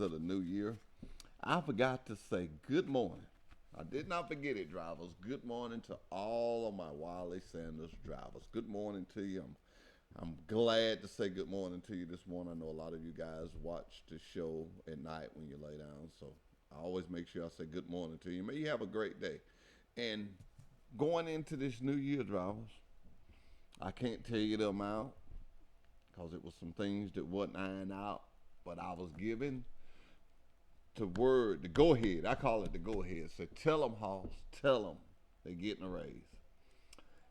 of the new year, I forgot to say good morning. I did not forget it, drivers. Good morning to all of my Wiley Sanders drivers. Good morning to you. I'm glad to say good morning to you this morning. I know a lot of you guys watch the show at night when you lay down, so I always make sure I say good morning to you. May you have a great day. And going into this new year, drivers, I can't tell you the amount because it was some things that wasn't ironed out, but I was given the word, the go ahead. I call it the go ahead. So tell them, Hoss, tell them they're getting a raise.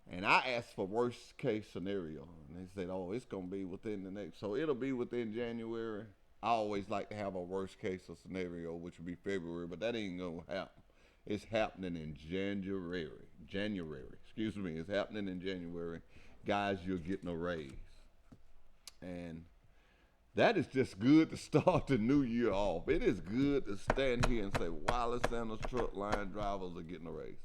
And I asked for worst case scenario, and they said, "Oh, it's gonna be within the next." So it'll be within January. I always like to have a worst case scenario, which would be February, but that ain't gonna happen. It's happening in January. January, excuse me. It's happening in January. Guys, you're getting a raise, and that is just good to start the new year off. It is good to stand here and say Wiley Sanders truck line drivers are getting a raise,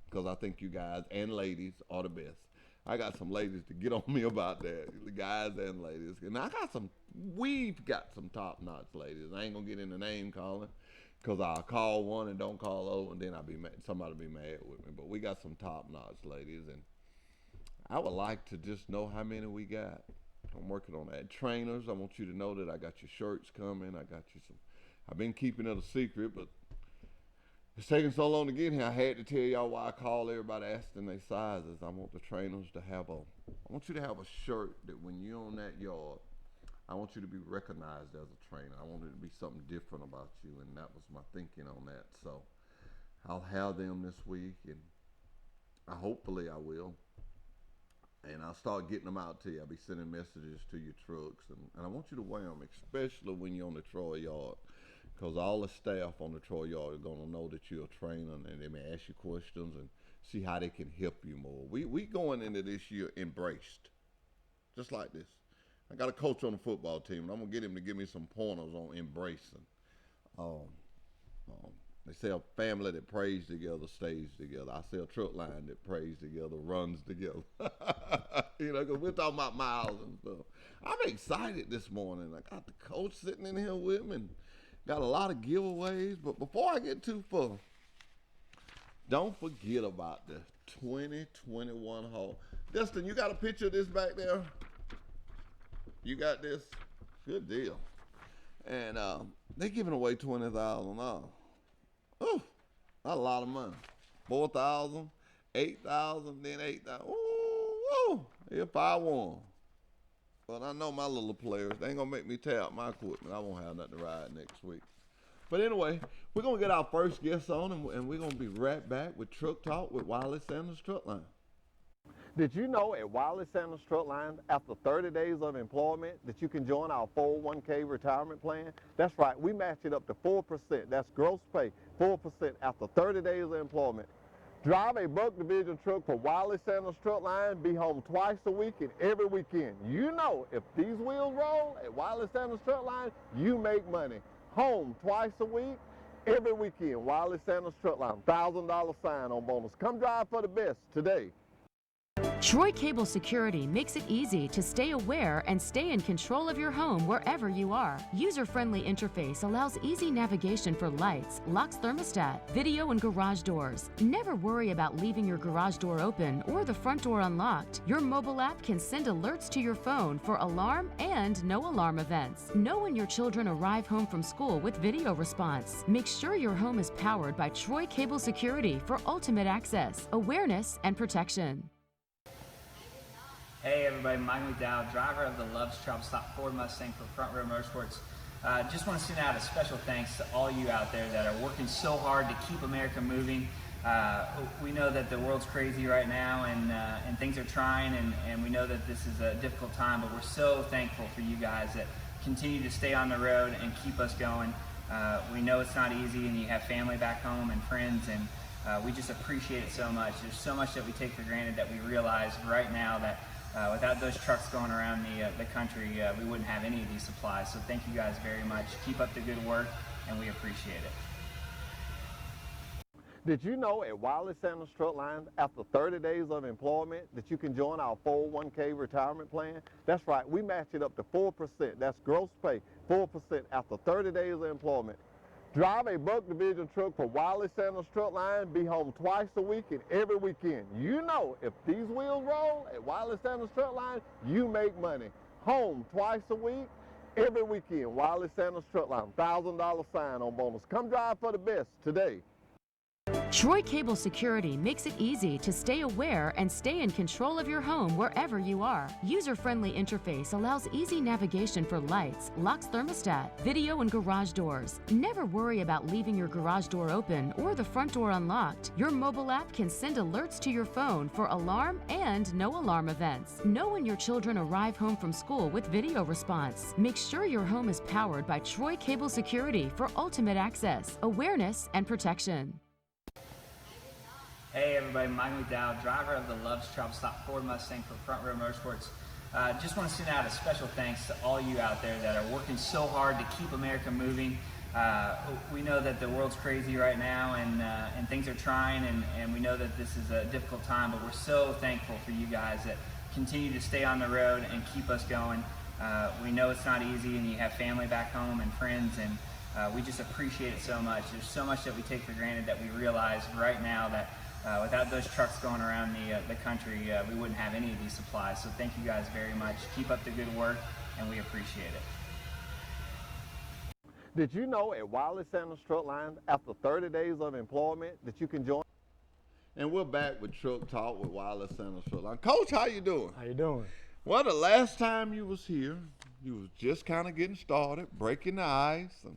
because I think you guys and ladies are the best. I got some ladies to get on me about that, the guys and ladies. And we've got some top-notch ladies. I ain't going to get into name calling because I'll call one and don't call over, and then somebody will be mad with me. But we got some top-notch ladies, and I would like to just know how many we got. I'm working on that. Trainers, I want you to know that I got your shirts coming. I got you some. I've been keeping it a secret, but it's taking so long to get here. I had to tell y'all why I call everybody asking their sizes. I want the trainers to I want you to have a shirt that when you're on that yard, I want you to be recognized as a trainer. I want it to be something different about you, and that was my thinking on that. So I'll have them this week, and hopefully I will. And I'll start getting them out to you. I'll be sending messages to your trucks, and I want you to wear them, especially when you're on the Troy yard, because all the staff on the Troy yard are going to know that you're a trainer, and they may ask you questions and see how they can help you more. We going into this year embraced, just like this. I got a coach on the football team, and I'm going to get him to give me some pointers on embracing. Um, they say a family that prays together stays together. I say a truck line that prays together runs together. Because we're talking about miles and stuff. I'm excited this morning. I got the coach sitting in here with me and got a lot of giveaways. But before I get too far, don't forget about the 2021 haul. Dustin, you got a picture of this back there? You got this? Good deal. And they're giving away $20,000. Oh, that's a lot of money. 4,000, 8,000, then 8,000. Ooh, if I won. But I know my little players, they ain't gonna make me tear out my equipment. I won't have nothing to ride next week. But anyway, we're gonna get our first guest on, and we're gonna be right back with Truck Talk with Wiley Sanders Truck Line. Did you know at Wiley Sanders Truck Line, after 30 days of employment, that you can join our 401k retirement plan? That's right, we match it up to 4%. That's gross pay, 4% after 30 days of employment. Drive a Buck Division truck for Wiley Sanders Truck Line, be home twice a week and every weekend. You know, if these wheels roll at Wiley Sanders Truck Line, you make money. Home twice a week, every weekend. Wiley Sanders Truck Line, $1,000 sign-on bonus. Come drive for the best today. Troy Cable Security makes it easy to stay aware and stay in control of your home wherever you are. User-friendly interface allows easy navigation for lights, locks thermostat, video, and garage doors. Never worry about leaving your garage door open or the front door unlocked. Your mobile app can send alerts to your phone for alarm and no alarm events. Know when your children arrive home from school with video response. Make sure your home is powered by Troy Cable Security for ultimate access, awareness, and protection. Hey everybody, Mike McDowell, driver of the Love's Travel Stop Ford Mustang for Front Row Motorsports. Just want to send out a special thanks to all you out there that are working so hard to keep America moving. We know that the world's crazy right now, and things are trying, and we know that this is a difficult time, but we're so thankful for you guys that continue to stay on the road and keep us going. We know it's not easy, and you have family back home and friends, and we just appreciate it so much. There's so much that we take for granted that we realize right now that without those trucks going around the country, we wouldn't have any of these supplies. So thank you guys very much. Keep up the good work, and we appreciate it. Did you know at Wiley Sanders Truck Lines, after 30 days of employment, that you can join our 401k retirement plan? That's right, we match it up to 4%. That's gross pay, 4% after 30 days of employment. Drive a Buck Division truck for Wiley Sanders Truck Line, be home twice a week and every weekend. You know, if these wheels roll at Wiley Sanders Truck Line, you make money. Home twice a week, every weekend. Wiley Sanders Truck Line, $1,000 sign-on bonus. Come drive for the best today. Troy Cable Security makes it easy to stay aware and stay in control of your home wherever you are. User-friendly interface allows easy navigation for lights, locks thermostat, video and garage doors. Never worry about leaving your garage door open or the front door unlocked. Your mobile app can send alerts to your phone for alarm and no alarm events. Know when your children arrive home from school with video response. Make sure your home is powered by Troy Cable Security for ultimate access, awareness, and protection. Hey everybody, Mike McDowell, driver of the Love's Travel Stop Ford Mustang for Front Row Motorsports. Just want to send out a special thanks to all you out there that are working so hard to keep America moving. We know that the world's crazy right now and things are trying, and we know that this is a difficult time, but we're so thankful for you guys that continue to stay on the road and keep us going. We know it's not easy, and you have family back home and friends, and we just appreciate it so much. There's so much that we take for granted that we realize right now that without those trucks going around the country, we wouldn't have any of these supplies. So thank you guys very much. Keep up the good work, and we appreciate it. Did you know at Wiley Sanders Truck Lines, after 30 days of employment, that you can join? And we're back with Truck Talk with Wiley Sanders Truck Lines. Coach, how you doing? How you doing? Well, the last time you was here, you was just kind of getting started, breaking the ice. And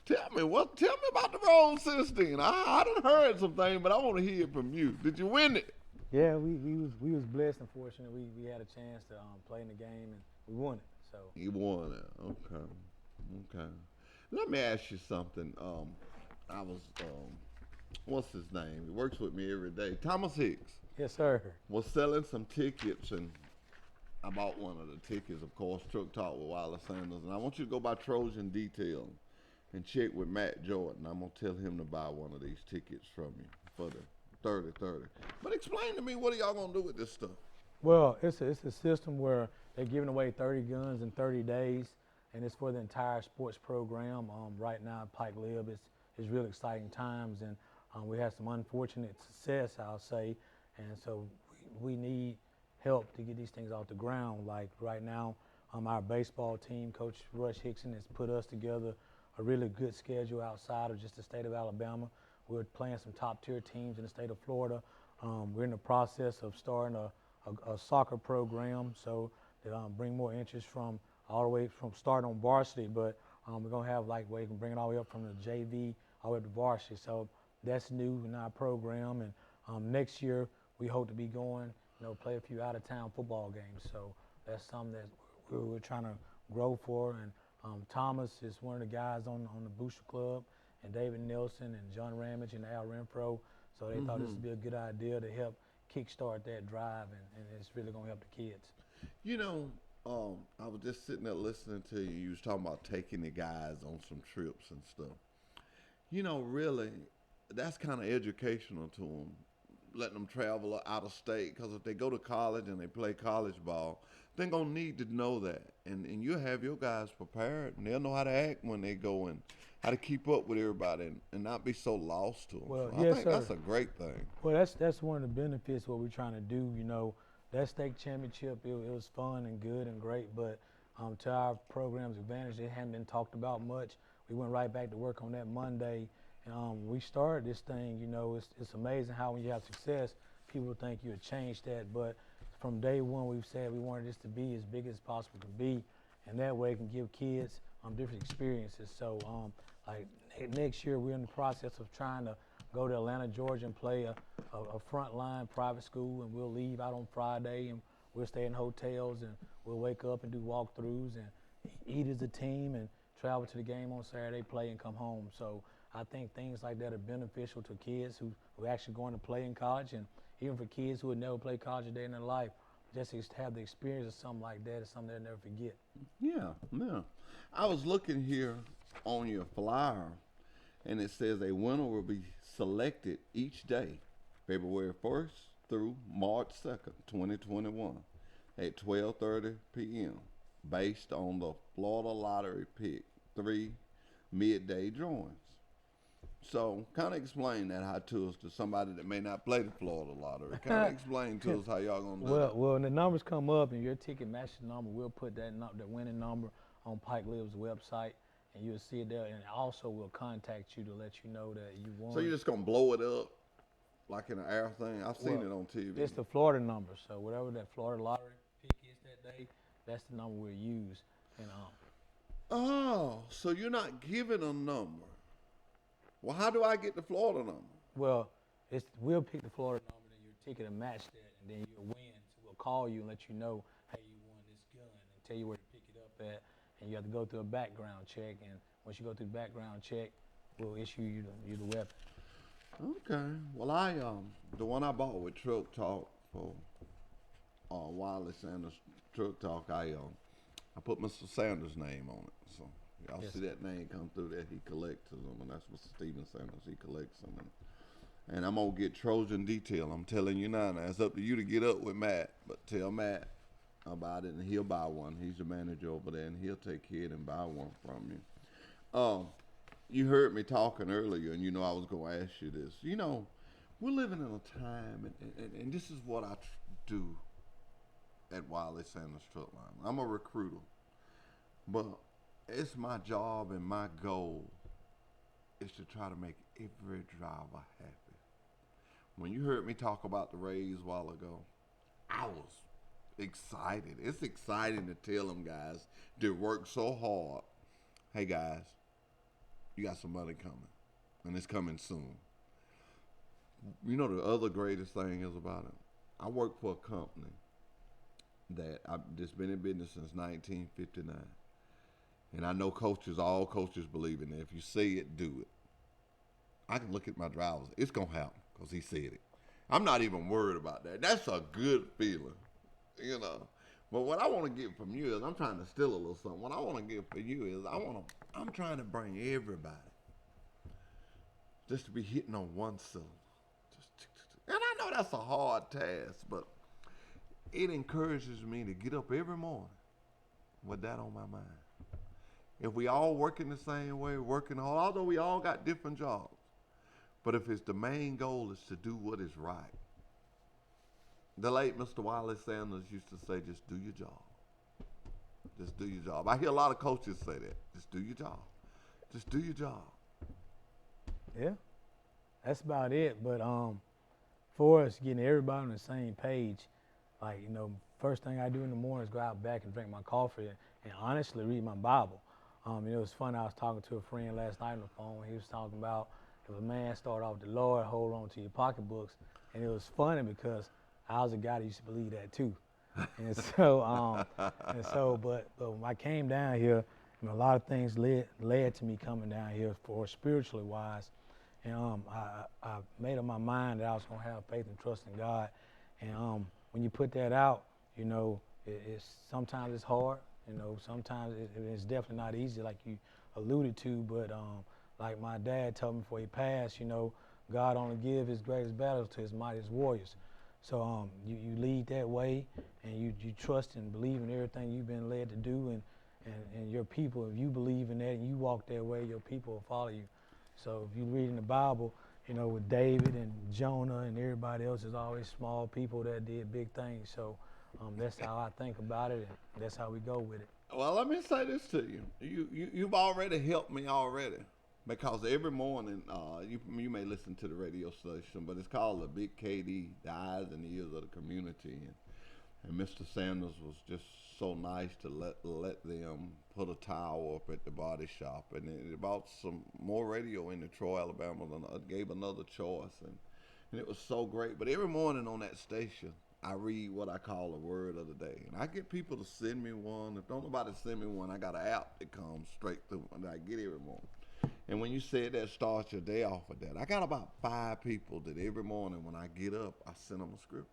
tell me about the road since then. I done heard some things, but I want to hear it from you. Did you win it? Yeah, we was blessed and fortunate. We had a chance to play in the game, and we won it. So You won it. Okay. Let me ask you something. I was, what's his name? He works with me every day. Thomas Hicks yes, sir. was selling some tickets, and I bought one of the tickets, of course, Truck Talk with Wiley Sanders. And I want you to go by Trojan Detail and check with Matt Jordan. I'm going to tell him to buy one of these tickets from you for the 30-30. But explain to me, what are y'all going to do with this stuff? Well, it's a system where they're giving away 30 guns in 30 days, and it's for the entire sports program. Right now at Pike Lib, it's real exciting times, and we had some unfortunate success, I'll say, and so we need help to get these things off the ground. Like right now, our baseball team, Coach Rush Hickson, has put us together a really good schedule outside of just the state of Alabama. We're playing some top-tier teams in the state of Florida. We're in the process of starting a soccer program, so to bring more interest from all the way from starting on varsity, but we're going to have where you can bring it all the way up from the JV all the way up to varsity. So that's new in our program, and next year we hope to be going, play a few out-of-town football games. So that's something that we're trying to grow for. And Thomas is one of the guys on the Booster Club, and David Nelson and John Ramage and Al Renfro. So they thought this would be a good idea to help kickstart that drive, and it's really going to help the kids. I was just sitting there listening to you. You was talking about taking the guys on some trips and stuff. Really, that's kind of educational to them, letting them travel out of state, because if they go to college and they play college ball, they're going to need to know that. And you have your guys prepared, and they'll know how to act when they go and how to keep up with everybody and not be so lost to them. Well, so yes, I think sir. that's a great thing. Well, that's one of the benefits what we're trying to do. That state championship, it was fun and good and great, but to our program's advantage, it hadn't been talked about much. We went right back to work on that Monday. We started this thing, it's amazing how when you have success, people think you would change that, but from day one we've said we wanted this to be as big as possible to be, and that way it can give kids different experiences. So next year we're in the process of trying to go to Atlanta, Georgia and play a frontline private school, and we'll leave out on Friday and we'll stay in hotels and we'll wake up and do walkthroughs and eat as a team and travel to the game on Saturday, play and come home. So I think things like that are beneficial to kids who are actually going to play in college, and even for kids who would never play college a day in their life, just to have the experience of something like that is something they'll never forget. Yeah. I was looking here on your flyer, and it says a winner will be selected each day, February 1st through March 2nd, 2021, at 12:30 p.m. based on the Florida Lottery Pick 3 midday drawings. So, kind of explain that how to us, to somebody that may not play the Florida Lottery. Kind of explain to us how y'all gonna do that. Well, when the numbers come up and your ticket matches the number, we'll put that winning number on Pike Lib's website, and you'll see it there. And also, we'll contact you to let you know that you won. So you're just gonna blow it up like in an air thing? I've seen it on TV. It's the Florida number, so whatever that Florida Lottery pick is that day, that's the number we'll use. And Oh, so you're not giving a number. Well, how do I get the Florida number? well, we'll pick the Florida number, and your ticket will match that, and then you'll win. So we'll call you and let you know, hey, you won this gun, and tell you where to pick it up at. And you have to go through a background check, and once you go through the background check, we'll issue you the weapon. Okay. Well, I the one I bought with Truck Talk for Wiley Sanders Truck Talk, I put Mr. Sanders' name on it. So y'all Yes. see that name come through there. He collects them, and that's Mr. Steven Sanders. He collects them, and I'm gonna get Trojan Detail. I'm telling you now. Now it's up to you to get up with Matt, but tell Matt about it, and he'll buy one. He's the manager over there, and he'll take care of it and buy one from you. You heard me talking earlier, and you know I was going to ask you this. You know, we're living in a time, and this is what I do at Wiley Sanders Truck Line. I'm a recruiter, but it's my job and my goal is to try to make every driver happy. When you heard me talk about the raise a while ago, I was excited. It's exciting to tell them guys that work so hard, hey guys, you got some money coming, and it's coming soon. You know the other greatest thing is about it? I work for a company that's been in business since 1959. And I know all coaches believe in it. If you say it, do it. I can look at my drivers. It's going to happen because he said it. I'm not even worried about that. That's a good feeling, you know. But what I want to get from you is, I'm trying to steal a little something. What I want to get for you is, I'm trying to bring everybody just to be hitting on one cylinder. And I know that's a hard task, but it encourages me to get up every morning with that on my mind. If we all working the same way, working hard, although we all got different jobs, but if it's the main goal is to do what is right. The late Mr. Wiley Sanders used to say, just do your job. Just do your job. I hear a lot of coaches say that. Just do your job. Just do your job. Yeah, that's about it. But for us, getting everybody on the same page, like, you know, first thing I do in the morning is go out back and drink my coffee and honestly read my Bible. You know, it was funny. I was talking to a friend last night on the phone. He was talking about if a man started off with the Lord, hold on to your pocketbooks. And it was funny because I was a guy that used to believe that too. And so, but when I came down here, you know, a lot of things led to me coming down here for spiritually wise. And I made up my mind that I was gonna have faith and trust in God. And when you put that out, you know, sometimes it's hard. You know, sometimes it's definitely not easy, like you alluded to. But like my dad told me before he passed, you know, God only gives his greatest battles to his mightiest warriors. So you lead that way, and you trust and believe in everything you've been led to do, and your people, if you believe in that and you walk that way, your people will follow you. So if you read in the Bible, you know, with David and Jonah and everybody else, there's always small people that did big things. So that's how I think about it, and that's how we go with it. Well, let me say this to you. You've already helped me already. Because every morning, you may listen to the radio station, but it's called the Big KD, the eyes and ears of the community. And Mr. Sanders was just so nice to let them put a towel up at the body shop. And it bought some more radio into Troy, Alabama, and gave another choice. And it was so great. But every morning on that station, I read what I call a word of the day. And I get people to send me one. If don't nobody send me one, I got an app that comes straight through and I get every morning. And when you said that, start your day off with that. I got about 5 people that every morning when I get up, I send them a scripture.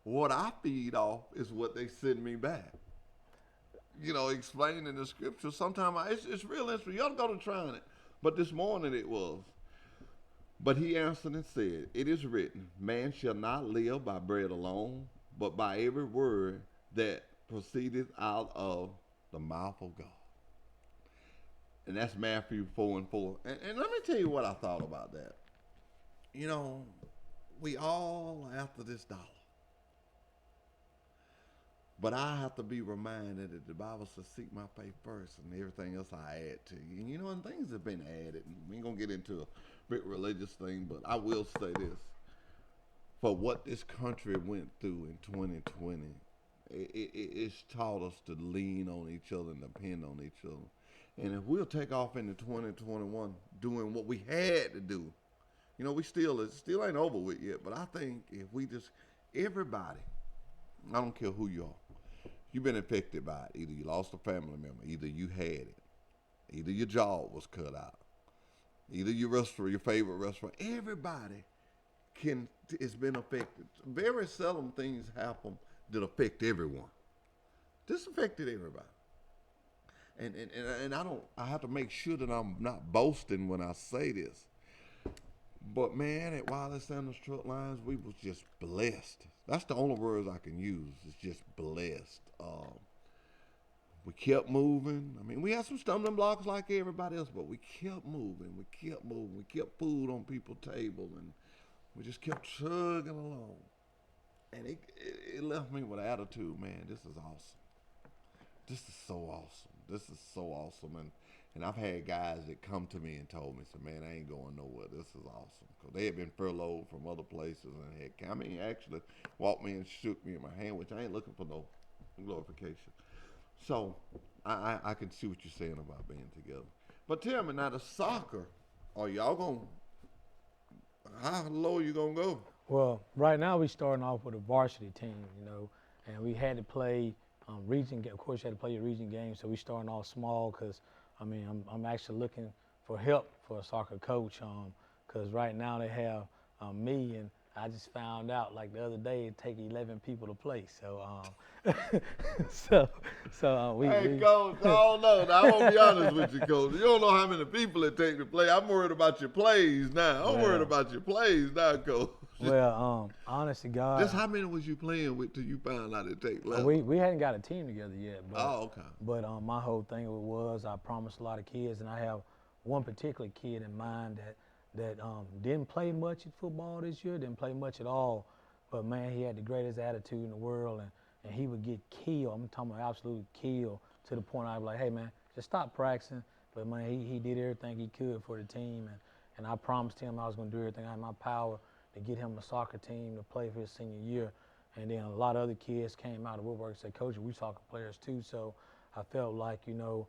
What I feed off is what they send me back. explaining the scripture. Sometimes it's real interesting. You ought to go to trying it. But this morning it was. But he answered and said, "It is written, man shall not live by bread alone, but by every word that proceedeth out of the mouth of God." And that's Matthew 4:4. And let me tell you what I thought about that. We all are after this dollar. But I have to be reminded that the Bible says, "Seek my faith first, and everything else I add to you." And things have been added. And we ain't going to get into a big religious thing, but I will say this. For what this country went through in 2020, it's taught us to lean on each other and depend on each other. And if we'll take off into 2021 doing what we had to do, it still ain't over with yet, but I think if we just, everybody, I don't care who you are, you've been affected by it. Either you lost a family member, either you had it, either your jaw was cut out, either your favorite restaurant, everybody has been affected. Very seldom things happen that affect everyone. This affected everybody. And I have to make sure that I'm not boasting when I say this. But man, at Wiley Sanders Truck Lines, we was just blessed. That's the only words I can use. It's just blessed. We kept moving. I mean, we had some stumbling blocks like everybody else, but we kept moving. We kept food on people's table, and we just kept chugging along. And it left me with an attitude, man, this is awesome. This is so awesome. This is so awesome. And I've had guys that come to me and told me, "So man, I ain't going nowhere. This is awesome." Because they had been furloughed from other places and actually walked me and shook me in my hand, which I ain't looking for no glorification. So I can see what you're saying about being together. But tell me now, the soccer, are y'all how low you gonna go? Well, right now we're starting off with a varsity team, and we had to play region. Of course, you had to play your region game, so we're starting off small because, I'm actually looking for help for a soccer coach because right now they have me, and I just found out like the other day it take 11 people to play. So Hey, Coach, I don't know. Now, I won't be honest with you, Coach. You don't know how many people it take to play. I'm worried about your plays now. I'm worried about your plays now, Coach. Well, honest to God. Just how many was you playing with till you found out it take 11? We hadn't got a team together yet. But, okay. But my whole thing was I promised a lot of kids, and I have one particular kid in mind that didn't play much at football this year, didn't play much at all. But, man, he had the greatest attitude in the world, and he would get killed. I'm talking about absolute killed to the point I'd be like, "Hey, man, just stop practicing." But, man, he did everything he could for the team, and I promised him I was going to do everything in my power to get him a soccer team to play for his senior year. And then a lot of other kids came out of woodwork and said, "Coach, we soccer players too." So I felt like, man,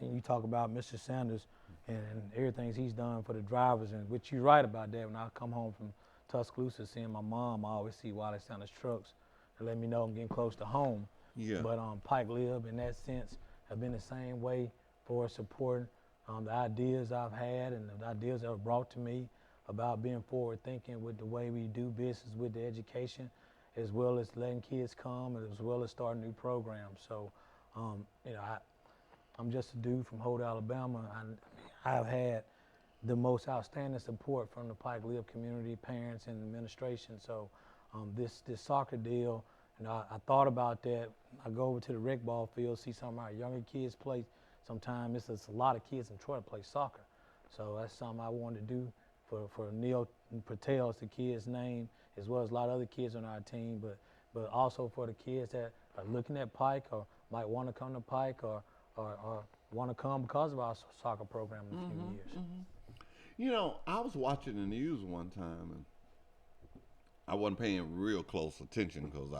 and you talk about Mr. Sanders and everything he's done for the drivers, and which you're right about that. When I come home from Tuscaloosa seeing my mom, I always see Wiley Sanders trucks to let me know I'm getting close to home. Yeah. But Pike Lib, in that sense, have been the same way for supporting the ideas I've had and the ideas that were brought to me about being forward thinking with the way we do business with the education, as well as letting kids come, and as well as starting new programs. So, I'm just a dude from Holt, Alabama. I've had the most outstanding support from the Pike Lib community, parents, and administration. So, this soccer deal, I thought about that. I go over to the rec ball field, see some of our younger kids play. Sometimes it's a lot of kids in Detroit play soccer. So that's something I wanted to do for Neil Patel, is the kid's name, as well as a lot of other kids on our team, but also for the kids that are looking at Pike or might want to come to Pike or want to come because of our soccer program in a few years. I was watching the news one time, and I wasn't paying real close attention because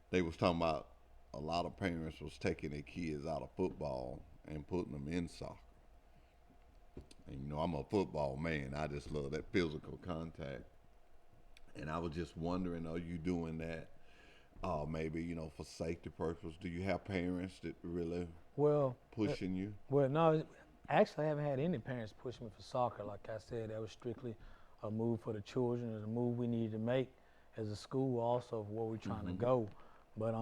they was talking about a lot of parents was taking their kids out of football and putting them in soccer. And, I'm a football man. I just love that physical contact. And I was just wondering, are you doing that maybe, for safety purposes? Do you have parents that really pushing you? Well, no, actually I haven't had any parents push me for soccer. Like I said, that was strictly a move for the children and a move we needed to make as a school also for where we're trying to go. But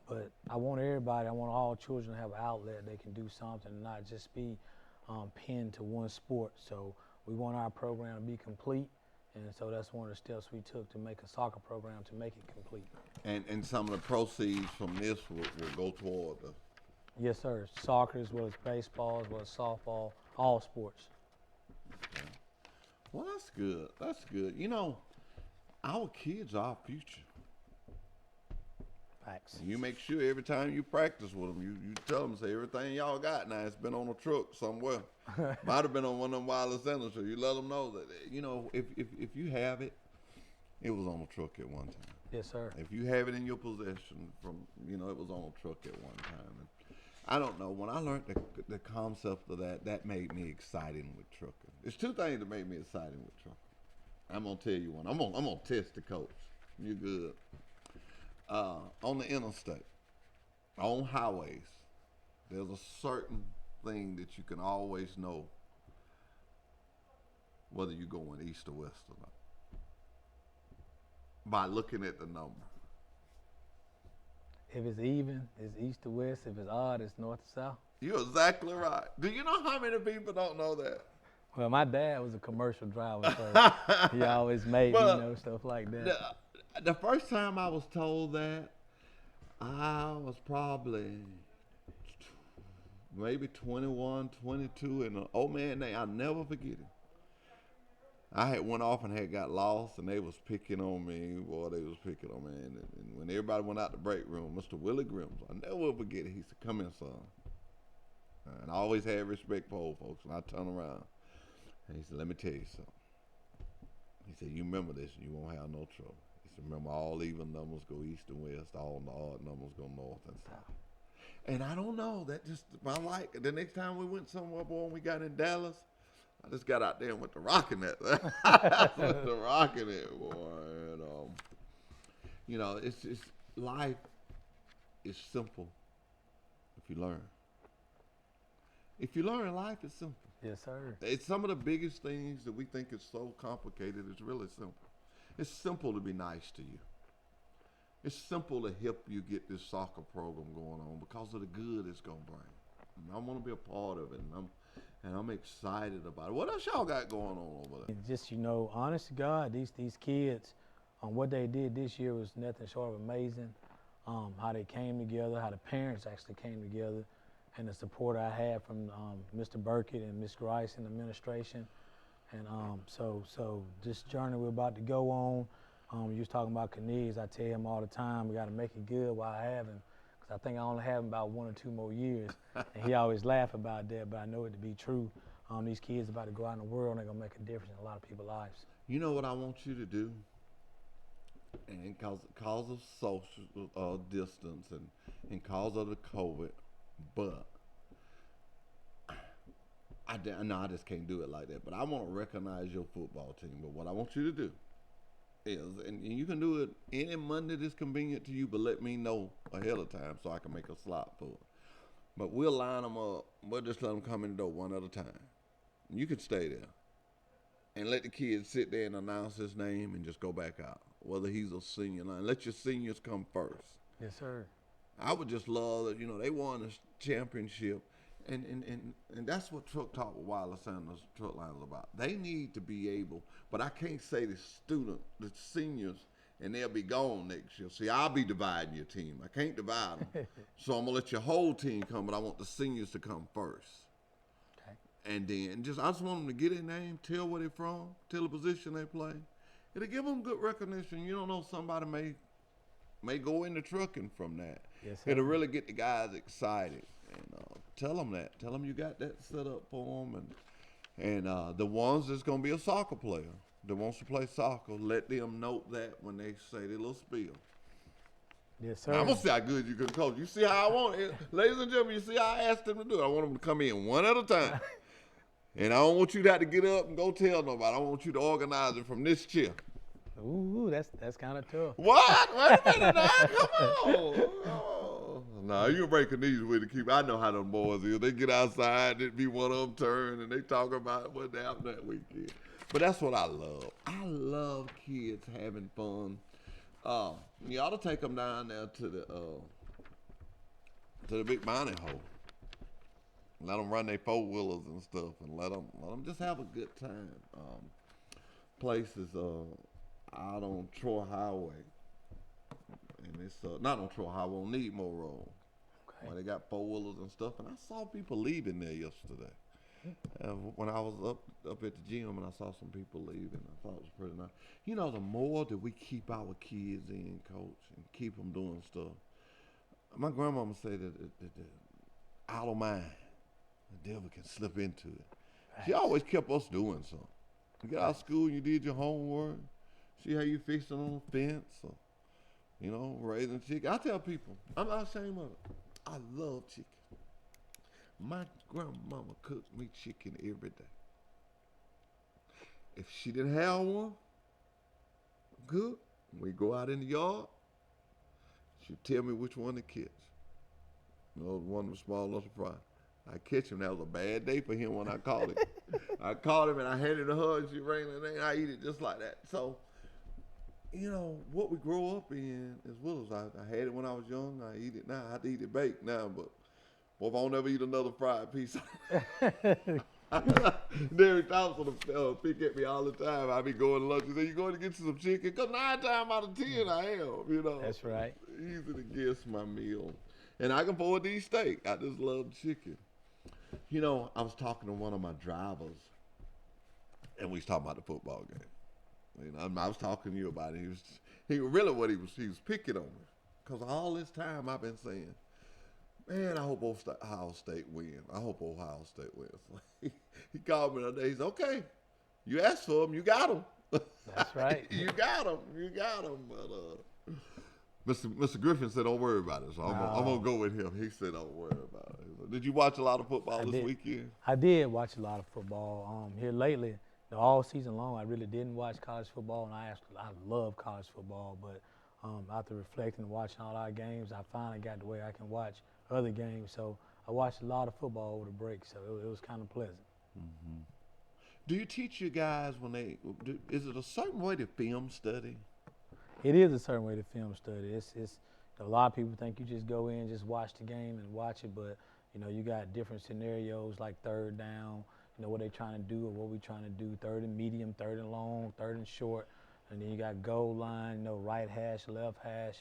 But I want everybody, I want all children to have an outlet. They can do something and not just be pinned to one sport. So we want our program to be complete. And so that's one of the steps we took to make a soccer program to make it complete. And some of the proceeds from this will go toward the. Yes, sir. Soccer as well as baseball, as well as softball, all sports. Well, that's good. That's good. You know, our kids are our future. Facts. You make sure every time you practice with them, you tell them, say, everything y'all got now, it's been on a truck somewhere. Might have been on one of them wireless centers, so you let them know that, you know, if you have it, it was on a truck at one time. Yes, sir. If you have it in your possession from, you know, it was on a truck at one time. And I don't know, when I learned the concept of that made me excited with trucking. There's two things that made me excited with trucking. I'm going to tell you one. I'm gonna test the coach. You good. On the interstate, on highways, there's a certain thing that you can always know whether you're going east or west or not by looking at the number. If it's even, it's east to west. If it's odd, it's north to south. You're exactly right. Do you know how many people don't know that? Well, my dad was a commercial driver, so he always made me know stuff like that. The first time I was told that, I was probably maybe 21, 22, and an old man named, I'll never forget it. I had went off and had got lost, and they was picking on me. Boy, they was picking on me. And when everybody went out the break room, Mr. Willie Grims, I'll never forget it. He said, "Come in, son." And I always had respect for old folks, and I turn around. And he said, "Let me tell you something." He said, "You remember this, and you won't have no trouble." He said, "Remember, all even numbers go east and west, all the odd numbers go north and south." And I don't know, that just, I like it. The next time we went somewhere, boy, and we got in Dallas, I just got out there and went to rocking it. Went to rocking it, boy. And, you know, it's life is simple if you learn. If you learn, life is simple. Yes, sir. It's some of the biggest things that we think is so complicated. It's really simple. It's simple to be nice to you. It's simple to help you get this soccer program going on because of the good it's gonna bring. And I want to be a part of it, and I'm excited about it. What else y'all got going on over there? And just, you know, honest to God, these kids, what they did this year was nothing short of amazing. How they came together, how the parents actually came together, and the support I had from Mr. Burkett and Ms. Grice and the administration. And so this journey we're about to go on, you was talking about Kniz. I tell him all the time, we got to make it good while I have him, because I think I only have him about 1 or 2 more years. And he always laugh about that, but I know it to be true. These kids about to go out in the world, and they're going to make a difference in a lot of people's lives. You know what I want you to do? And cause of social distance and cause of the COVID, but I just can't do it like that. But I want to recognize your football team. But what I want you to do is, and you can do it any Monday that's convenient to you, but let me know ahead of time so I can make a slot for it. But we'll line them up. We'll just let them come in the door one at a time. You can stay there and let the kids sit there and announce his name and just go back out, whether he's a senior line. Let your seniors come first. Yes, sir. I would just love that, you know, they won this championship. And that's what Truck Talk with Wilder Sanders Truck Line is about. They need to be able, but I can't say the seniors, and they'll be gone next year. See, I'll be dividing your team. I can't divide them. So I'm going to let your whole team come, but I want the seniors to come first. Okay. And then I just want them to get their name, tell where they're from, tell the position they play. It'll give them good recognition. You don't know, somebody may go into trucking from that. Yes, sir. It'll really get the guys excited. And tell them that. Tell them you got that set up for them. And the ones that's going to be a soccer player that wants to play soccer, let them note that when they say their little spiel. Yes, sir. Now, I'm going to see how good you can coach. You see how I want it. Ladies and gentlemen, you see how I asked them to do it. I want them to come in one at a time. And I don't want you to have to get up and go tell nobody. I want you to organize it from this chair. Ooh, that's kind of tough. What? Wait a minute now. Come on. Oh. Nah, you breaking these with the keep. I know how them boys is. They get outside, it be one of them turn, and they talk about what happened that weekend. But that's what I love. I love kids having fun. You ought to take them down there to to the big mining hole. Let them run their four-wheelers and stuff, and let them just have a good time. Places out on Troy Highway, and it's not on Troy Highway, on Needmore Road. Okay. Where they got four-wheelers and stuff, and I saw people leaving there yesterday. When I was up at the gym, and I saw some people leaving, I thought it was pretty nice. You know, the more that we keep our kids in, Coach, and keep them doing stuff. My grandmama said that out of mind, the devil can slip into it. She always kept us doing something. You get out of school, you did your homework. See how you fixing on the fence, or, you know, raising chicken. I tell people, I'm not ashamed of it. I love chicken. My grandmama cooked me chicken every day. If she didn't have one, good. We go out in the yard. She'd tell me which one to catch. You know, the one was small enough to fry. I catch him. That was a bad day for him when I caught him. I caught him and I handed it to her and she rang the name. I eat it just like that. So, you know, what we grow up in is Willis. I had it when I was young. I eat it now. I have to eat it baked now, but boy, if I don't ever eat another fried piece. Derek Thompson will pick at me all the time. I be going to lunch and say, you going to get you some chicken? Because 9 times out of 10 I am, you know. That's right. Easy to guess my meal. And I can afford to eat steak. I just love chicken. You know, I was talking to one of my drivers, and we was talking about the football game. You know, I was talking to you about it. He was picking on me. Because all this time I've been saying, man, I hope Ohio State win. I hope Ohio State wins. He called me the other day. He said, okay, you asked for him, you got him. That's right. You got him. But Mr. Griffin said, don't worry about it. So I'm going to go with him. He said, don't worry about it. Said, did you watch a lot of football this weekend? I did watch a lot of football. Here lately, all season long, I really didn't watch college football, and I love college football. But after reflecting and watching all our games, I finally got the way I can watch other games. So I watched a lot of football over the break, so it was kind of pleasant. Mm-hmm. Do you teach your guys is it a certain way to film study? It is a certain way to film study. It's a lot of people think you just go in, just watch the game and watch it, but you know, you got different scenarios like third down, you know, what they're trying to do or what we're trying to do, third and medium, third and long, third and short, and then you got goal line, you know, right hash, left hash.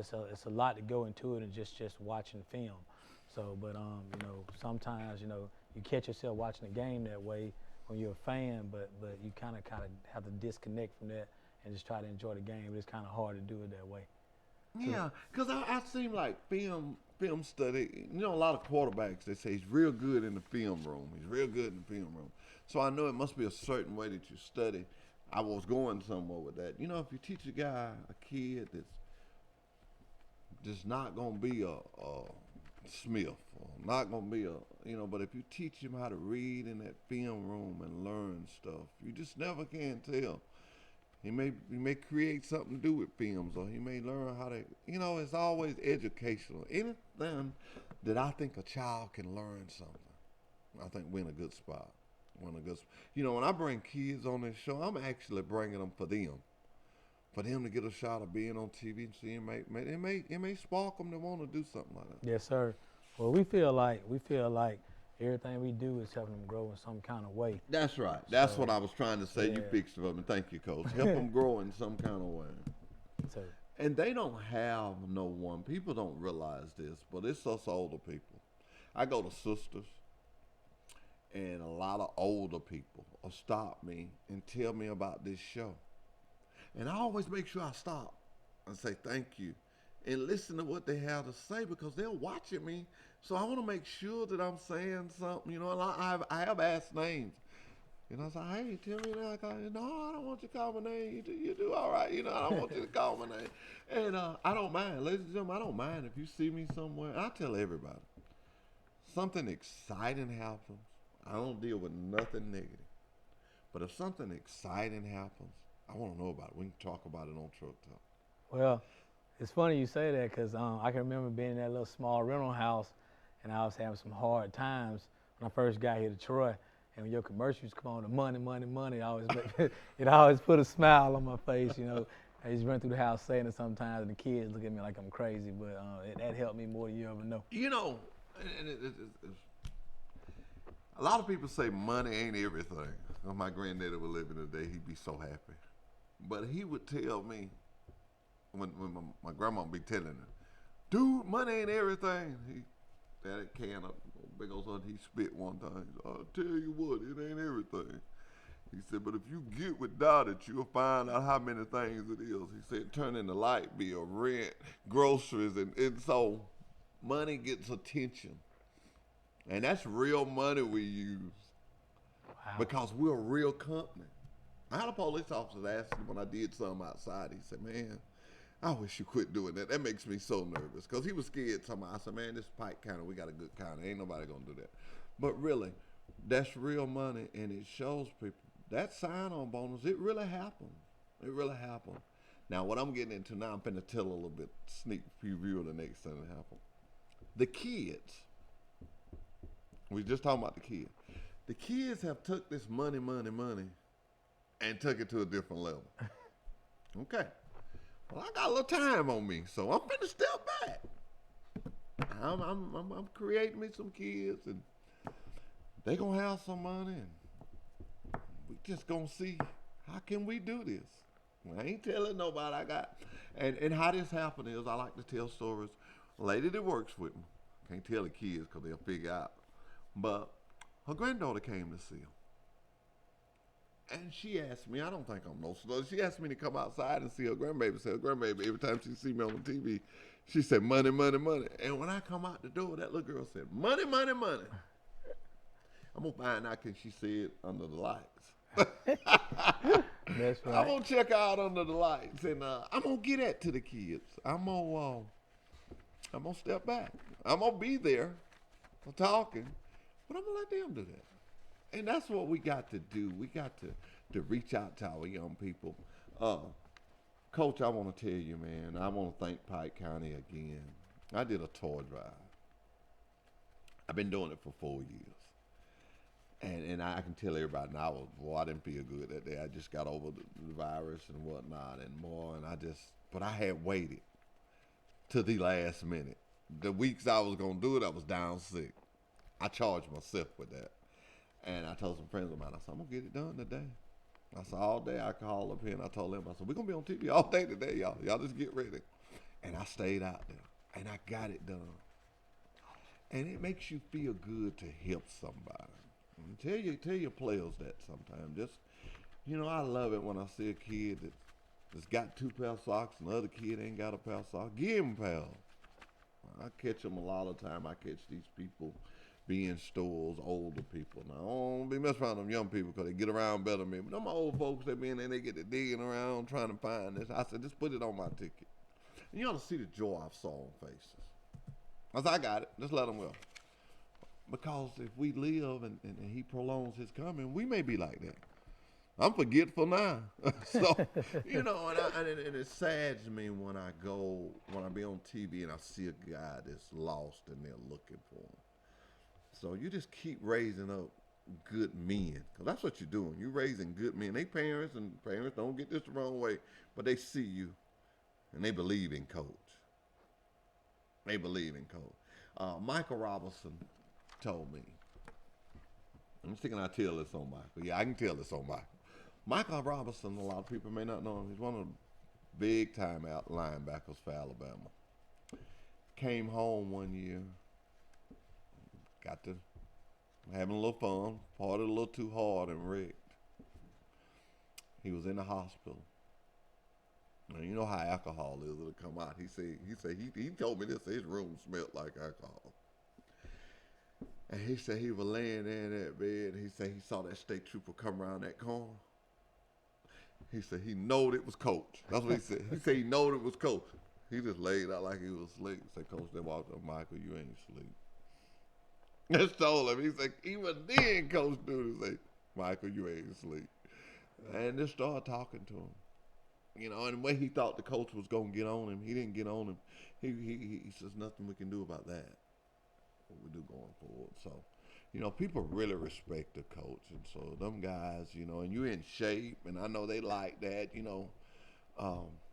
So it's a lot to go into it and just watching film. So, but you know, sometimes, you know, you catch yourself watching a game that way when you're a fan, but you kind of have to disconnect from that and just try to enjoy the game. But it's kind of hard to do it that way. Yeah, because I seem like film study, you know, a lot of quarterbacks, they say he's real good in the film room. He's real good in the film room. So I know it must be a certain way that you study. I was going somewhere with that. You know, if you teach a guy, a kid that's just not going to be a Smith, or not going to be but if you teach him how to read in that film room and learn stuff, you just never can tell. He may create something to do with films, or he may learn how to, you know, it's always educational. Anything that I think a child can learn something, I think we're in a good spot. You know, when I bring kids on this show, I'm actually bringing them for them to get a shot of being on TV and see him. It may spark them to want to do something like that. Yes, sir. Well, we feel like everything we do is helping them grow in some kind of way. That's right. That's what I was trying to say. Yeah. You fixed it for me. Thank you, Coach. Help them grow in some kind of way. So, and they don't have no one. People don't realize this, but it's us older people. I go to Sisters, and a lot of older people will stop me and tell me about this show. And I always make sure I stop and say thank you and listen to what they have to say, because they're watching me. So I want to make sure that I'm saying something, you know. And I have asked names. And I say, hey, tell me that. No, I don't want you to call my name. You do all right. You know, I don't want you to call my name. And I don't mind. Ladies and gentlemen, I don't mind if you see me somewhere. I tell everybody, something exciting happens, I don't deal with nothing negative. But if something exciting happens, I want to know about it. We can talk about it on Truck Talk. Well, it's funny you say that, because I can remember being in that little small rental house, and I was having some hard times when I first got here to Troy. And when your commercials come on, the money, it always put a smile on my face, you know. I just run through the house saying it sometimes, and the kids look at me like I'm crazy, but that helped me more than you ever know. You know, and a lot of people say money ain't everything. If my granddaddy was living today, he'd be so happy. But he would tell me, when my grandma would be telling him, dude, money ain't everything. He had a can of big old son, he spit one time. He said, I'll tell you what, it ain't everything. He said, but if you get without it, you'll find out how many things it is. He said, turning the light bill, rent, groceries, and so money gets attention. And that's real money we use. Wow. Because we're a real company. I had a police officer ask me when I did something outside. He said, man, I wish you quit doing that. That makes me so nervous. Because he was scared. I said, man, this Pike County, we got a good county. Ain't nobody going to do that. But really, that's real money, and it shows people. That sign-on bonus, it really happened. It really happened. Now, what I'm getting into now, I'm finna tell a little bit, sneak preview of the next thing that happened. The kids, we just talking about the kids. The kids have took this money, and took it to a different level. Okay. Well, I got a little time on me, so I'm finna step back. I'm creating me some kids, and they gonna have some money, and we just gonna see how can we do this. I ain't telling nobody I got. And how this happened is I like to tell stories. A lady that works with me, can't tell the kids because they'll figure out, but her granddaughter came to see him. And she asked me, I don't think I'm no slow. She asked me to come outside and see her grandbaby. Her grandbaby, every time she see me on the TV, she said, money, money, money. And when I come out the door, that little girl said, money, money, money. I'm going to find out can she see it under the lights. That's right. I'm going to check her out under the lights. And I'm going to get that to the kids. I'm going to step back. I'm going to be there for talking, but I'm going to let them do that. And that's what we got to do. We got to reach out to our young people. Coach, I want to tell you, man, I want to thank Pike County again. I did a toy drive. I've been doing it for 4 years. And I can tell everybody now, I didn't feel good that day. I just got over the virus and whatnot and more. But I had waited to the last minute. The weeks I was going to do it, I was down sick. I charged myself with that. And I told some friends of mine, I said, I'm going to get it done today. I said, all day I called up here and I told them, I said, we're going to be on TV all day today, y'all. Y'all just get ready. And I stayed out there and I got it done. And it makes you feel good to help somebody. And tell your players that sometimes. Just, I love it when I see a kid that's got 2 pair of socks and the other kid ain't got a pair of socks. Give them pals. I catch them a lot of time. I catch these people be in stores, older people. Now, I don't be messing around with them young people because they get around better than me. But them old folks that be in there, they get to digging around trying to find this. I said, just put it on my ticket. And you ought to see the joy I saw on faces. I said, I got it. Just let them go. Because if we live and he prolongs his coming, we may be like that. I'm forgetful now. So, and it saddens me when I be on TV and I see a guy that's lost and they're looking for him. So you just keep raising up good men, because that's what you're doing. You're raising good men. They parents don't get this the wrong way, but they see you, and they believe in Coach. They believe in Coach. Michael Robinson told me, I'm thinking I tell this on Michael. Yeah, I can tell this on Michael. Michael Robinson, a lot of people may not know him. He's one of the big time out linebackers for Alabama. Came home one year. Got to having a little fun, partied a little too hard and wrecked. He was in the hospital. Now, you know how alcohol is, it'll come out. He told me this, his room smelled like alcohol. And he said he was laying there in that bed, and he said he saw that state trooper come around that corner. He said he knowed it was Coach. That's what he said. He said he knowed it was Coach. He just laid out like he was asleep. He said, Coach, they walked up, Michael, you ain't asleep. Just told him. He said, even then, Coach Duty said, Michael, you ain't asleep. And just started talking to him. And the way he thought the coach was going to get on him, he didn't get on him. He says, nothing we can do about that. What we do going forward. So, people really respect the coach. And so them guys, and you're in shape, and I know they like that,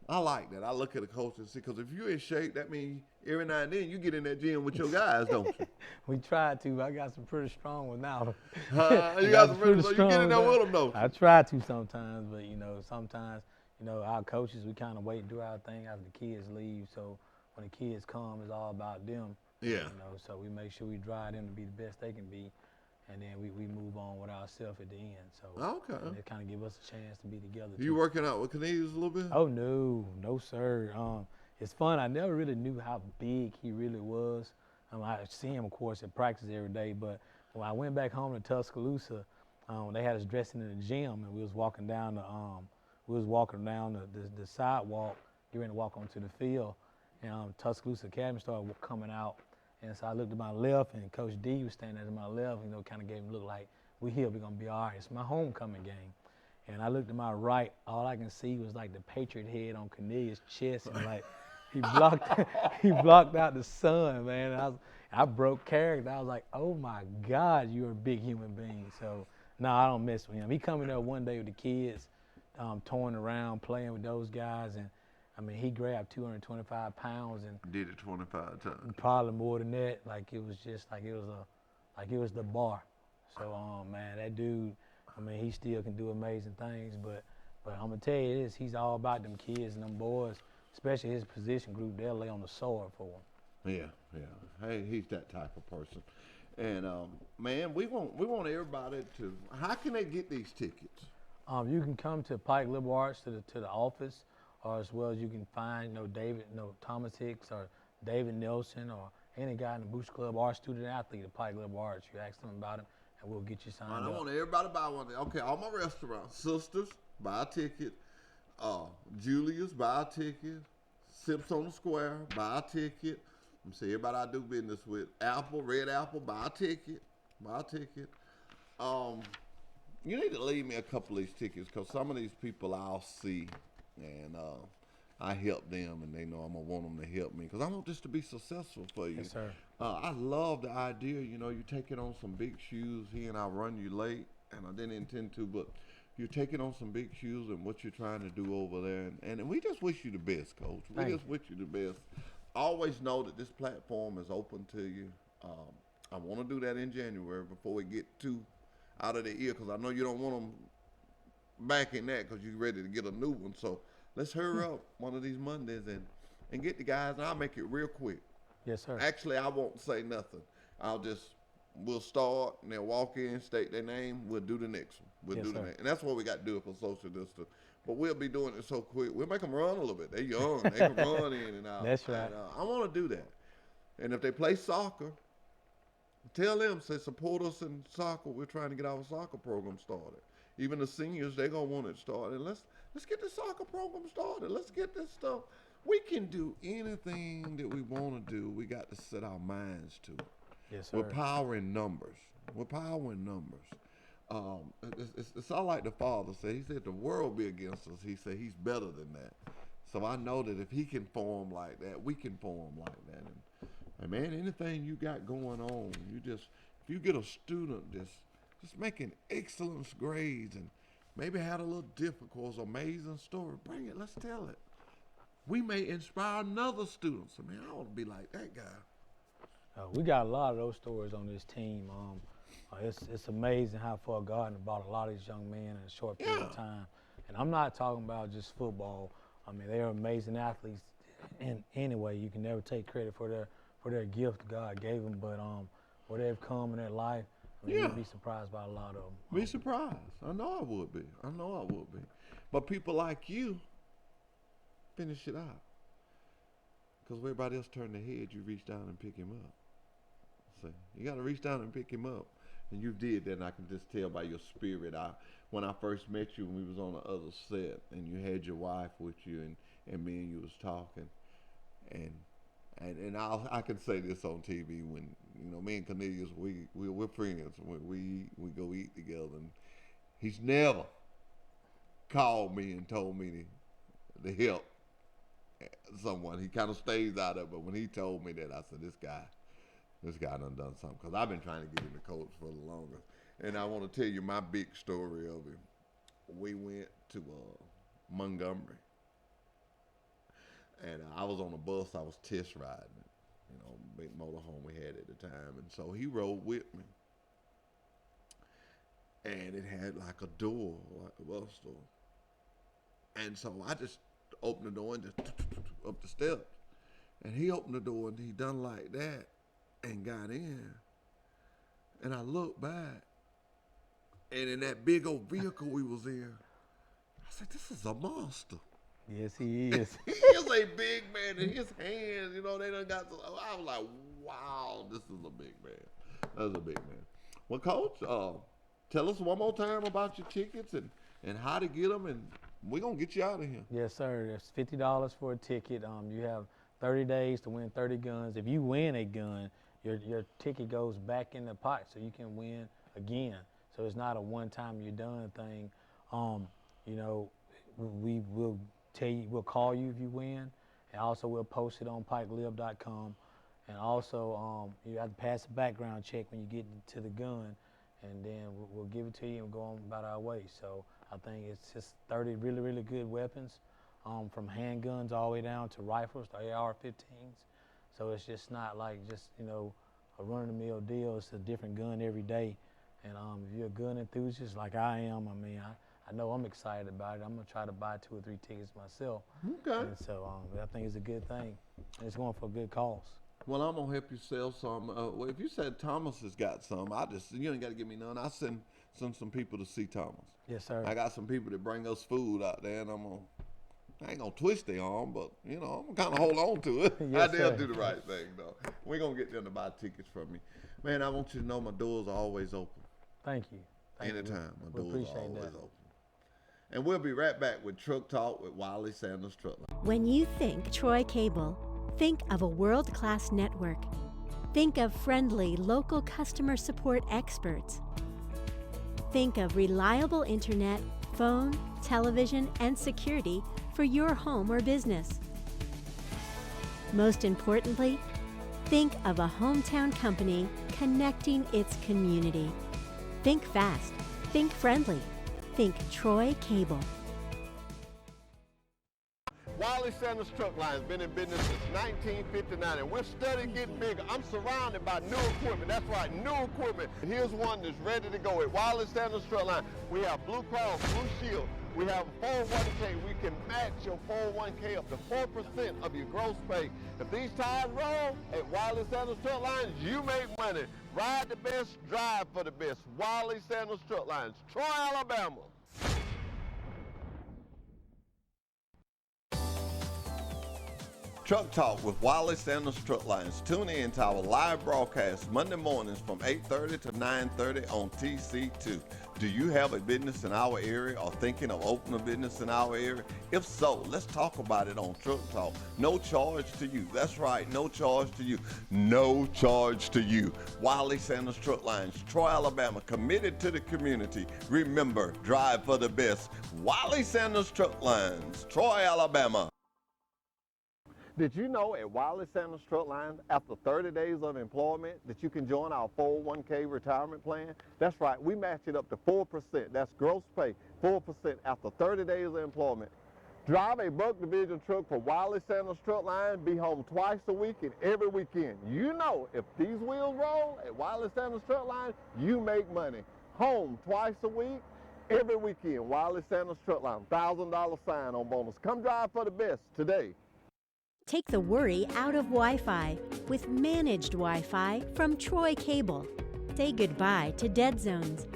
I like that. I look at a coach and see, because if you're in shape, that means every now and then you get in that gym with your guys, don't you? We tried to. I got some pretty strong ones now. You got some pretty, so you strong get in there ones with now. them, don't you? I try to sometimes, but sometimes, our coaches, we kind of wait and do our thing after the kids leave. So when the kids come, it's all about them. Yeah. So we make sure we drive them to be the best they can be, and then we move on with ourselves at the end. So Okay. and it kind of give us a chance to be together. You too. working out with Cornelius a little bit? Oh no, sir. It's fun. I never really knew how big he really was. I see him, of course, at practice every day. But when I went back home to Tuscaloosa, they had us dressing in the gym, and we was walking down the sidewalk, getting ready to walk onto the field, and Tuscaloosa Academy started coming out. And so I looked to my left, and Coach D was standing at my left. Kind of gave him a look like, "We here, we gonna be all right." It's my homecoming game. And I looked to my right, all I can see was like the Patriot head on Cornelius' chest, and like he blocked out the sun, man. And I broke character. I was like, "Oh my God, you're a big human being." So no, I don't mess with him. He come in there one day with the kids, touring around, playing with those guys, and I mean, he grabbed 225 pounds and Did it 25 times. probably more than that. Like it was just like it was the bar. So man, that dude, I mean, he still can do amazing things, but I'm gonna tell you this, he's all about them kids and them boys, especially his position group. They'll lay on the sword for him. Yeah. Hey, he's that type of person. And man, we want everybody to. How can they get these tickets? You can come to Pike Liberal Arts to the office, or as well as you can find Thomas Hicks or David Nelson or any guy in the Boost Club or student athlete at Pike Liberal Arts. You ask them about him, and we'll get you signed I up. want everybody to buy one. Okay, all my restaurants, Sisters, buy a ticket. Julius, buy a ticket. Sips on the Square, buy a ticket. Let me see everybody I do business with. Apple, Red Apple, buy a ticket. Buy a ticket. You need to leave me a couple of these tickets, because some of these people I'll see, and I help them, and they know I'm going to want them to help me, because I want this to be successful for you. Yes, sir. I love the idea, you're taking on some big shoes here, and I run you late, and I didn't intend to, but you're taking on some big shoes and what you're trying to do over there, and we just wish you the best, Coach. We just wish you the best. Always know that this platform is open to you. I want to do that in January before we get too out of the ear, because I know you don't want them back in that because you're ready to get a new one. So let's hurry up one of these Mondays and get the guys, and I'll make it real quick. Yes, sir. Actually, I won't say nothing. We'll start, and they'll walk in, state their name, we'll do the next one. We'll Yes, do the sir. next. And that's what we got to do for social distance. But we'll be doing it so quick. We'll make them run a little bit. They're young. They can run in and out. That's right. And, I want to do that. And if they play soccer, tell them, say, support us in soccer. We're trying to get our soccer program started. Even the seniors, they're going to want it started. And let's get the soccer program started. Let's get this stuff. We can do anything that we want to do. We got to set our minds to it. Yes, sir. We're power in numbers. It's all like the Father said. He said the world be against us. He said he's better than that. So I know that if he can form like that, we can form like that. And man, anything you got going on, if you get a student that's just making excellent grades and maybe had a little difficult, amazing story, bring it. Let's tell it. We may inspire another student. So man, I want to be like that guy. We got a lot of those stories on this team. It's amazing how far God has brought a lot of these young men in a short period of time. And I'm not talking about just football. I mean, they're amazing athletes. And anyway, you can never take credit for their gift God gave them. But where they've come in their life, you'd be surprised by a lot of them. Be surprised. I know I would be. But people like you finish it out. Because when everybody else turn their head, you reach down and pick him up. See, you got to reach down and pick him up. And you did that, and I can just tell by your spirit. When I first met you, when we was on the other set, and you had your wife with you, and me and you was talking, and I can say this on TV, when me and Cornelius, we're friends. We go eat together, and he's never called me and told me to help someone. He kind of stays out of it, but when he told me that, I said, this guy done something, because I've been trying to get him to coach for the longest. And I want to tell you my big story of him. We went to Montgomery, And I was on a bus. I was test riding it, you know, big motorhome we had at the time. And so he rode with me. And it had like a door, like a bus door. And so I just opened the door and just up the steps. And he opened the door and he done like that and got in. And I looked back. And in that big old vehicle we was in, I said, this is a monster. Yes, he is. He is a big man in his hands, you know, they done got, I was like, wow, this is a big man. That's a big man. Well, Coach, tell us one more time about your tickets and how to get them, and we're going to get you out of here. Yes, sir. It's $50 for a ticket. You have 30 days to win 30 guns. If you win a gun, your ticket goes back in the pot so you can win again. So it's not a one-time you're done thing. You know, we will tell you, we'll call you if you win, and also we'll post it on PikeLib.com. And also, you have to pass a background check when you get to the gun, and then we'll give it to you and go on about our way. So I think it's just 30 really, really good weapons, from handguns all the way down to rifles, to AR-15s. So it's just not like just, you know, a run-of-the-mill deal. It's a different gun every day. And if you're a gun enthusiast like I am, I mean, I know I'm excited about it. I'm going to try to buy 2 or 3 tickets myself. Okay. And so I think it's a good thing. And it's going for a good cause. Well, I'm going to help you sell some. Well, if you said Thomas has got some, you ain't got to give me none. I send some people to see Thomas. Yes, sir. I got some people that bring us food out there, and I ain't going to twist their arm, but, you know, I'm going to kind of hold on to it. Yes, They'll sir. do the right thing, though. We're going to get them to buy tickets from me. Man, I want you to know my doors are always open. Thank you. Thank you. Anytime. My We doors are appreciate always that. open. And we'll be right back with Truck Talk with Wiley Sanders Truckline. When you think Troy Cable, think of a world-class network. Think of friendly local customer support experts. Think of reliable internet, phone, television, and security for your home or business. Most importantly, think of a hometown company connecting its community. Think fast, think friendly, think Troy Cable. Wiley Sanders Truckline has been in business since 1959, and we're steadily getting bigger. I'm surrounded by new equipment. That's right, new equipment. And here's one that's ready to go. At Wiley Sanders Truckline, we have Blue Cross Blue Shield. We have 401k. We can match your 401k up to 4% of your gross pay. If these tires roll at Wiley Sanders Trucklines, you make money. Ride the best, drive for the best. Wiley Sanders Trucklines, Troy, Alabama. Truck Talk with Wiley Sanders Trucklines. Tune in to our live broadcast Monday mornings from 8:30 to 9:30 on TC2. Do you have a business in our area or thinking of opening a business in our area? If so, let's talk about it on Truck Talk. No charge to you. That's right, no charge to you. No charge to you. Wiley Sanders Trucklines, Troy, Alabama, committed to the community. Remember, drive for the best. Wiley Sanders Trucklines, Troy, Alabama. Did you know at Wiley Sanders Trucklines, after 30 days of employment, that you can join our 401k retirement plan? That's right, we match it up to 4%. That's gross pay, 4% after 30 days of employment. Drive a Buck Division truck for Wiley Sanders Trucklines, be home twice a week and every weekend. You know, if these wheels roll at Wiley Sanders Trucklines, you make money. Home twice a week, every weekend. Wiley Sanders Trucklines, $1,000 sign-on bonus. Come drive for the best today. Take the worry out of Wi-Fi with managed Wi-Fi from Troy Cable. Say goodbye to dead zones.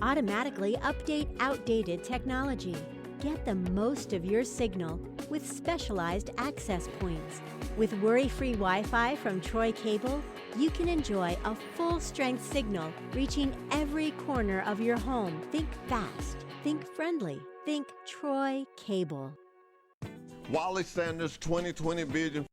Automatically update outdated technology. Get the most of your signal with specialized access points. With worry-free Wi-Fi from Troy Cable, you can enjoy a full-strength signal reaching every corner of your home. Think fast, think friendly, think Troy Cable. Wiley Sanders 2020 Vision.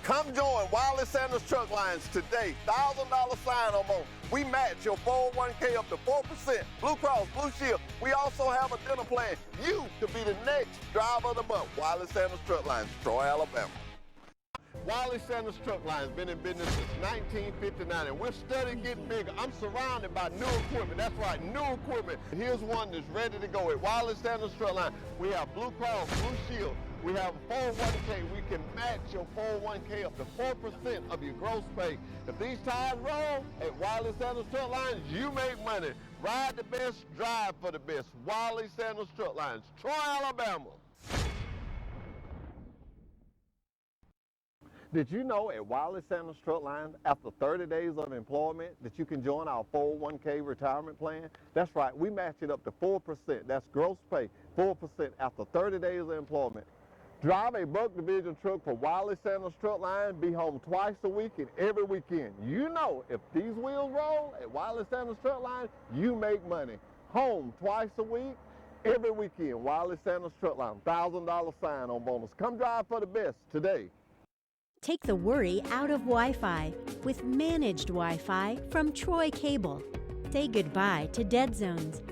Come join Wiley Sanders Trucklines today. $1,000 sign-on bonus. We match your 401k up to 4%. Blue Cross Blue Shield. We also have a dental plan. You could be the next driver of the month. Wiley Sanders Trucklines, Troy, Alabama. Wiley Sanders Truckline has been in business since 1959, and we're steadily getting bigger. I'm surrounded by new equipment. That's right, new equipment. And here's one that's ready to go. At Wiley Sanders Truckline, we have Blue Cross Blue Shield. We have a 401k. We can match your 401k up to 4% of your gross pay. If these tires roll at Wiley Sanders Truck Lines, you make money. Ride the best, drive for the best. Wiley Sanders Truck Lines, Troy, Alabama. Did you know at Wiley Sanders Truck Lines, after 30 days of employment, that you can join our 401k retirement plan? That's right, we match it up to 4%. That's gross pay, 4% after 30 days of employment. Drive a Buck Division truck for Wiley Sanders Truck Lines, be home twice a week and every weekend. You know, if these wheels roll at Wiley Sanders Truck Lines, you make money. Home twice a week, every weekend. Wiley Sanders Truck Line, $1,000 sign-on bonus. Come drive for the best today. Take the worry out of Wi-Fi with managed Wi-Fi from Troy Cable. Say goodbye to dead zones.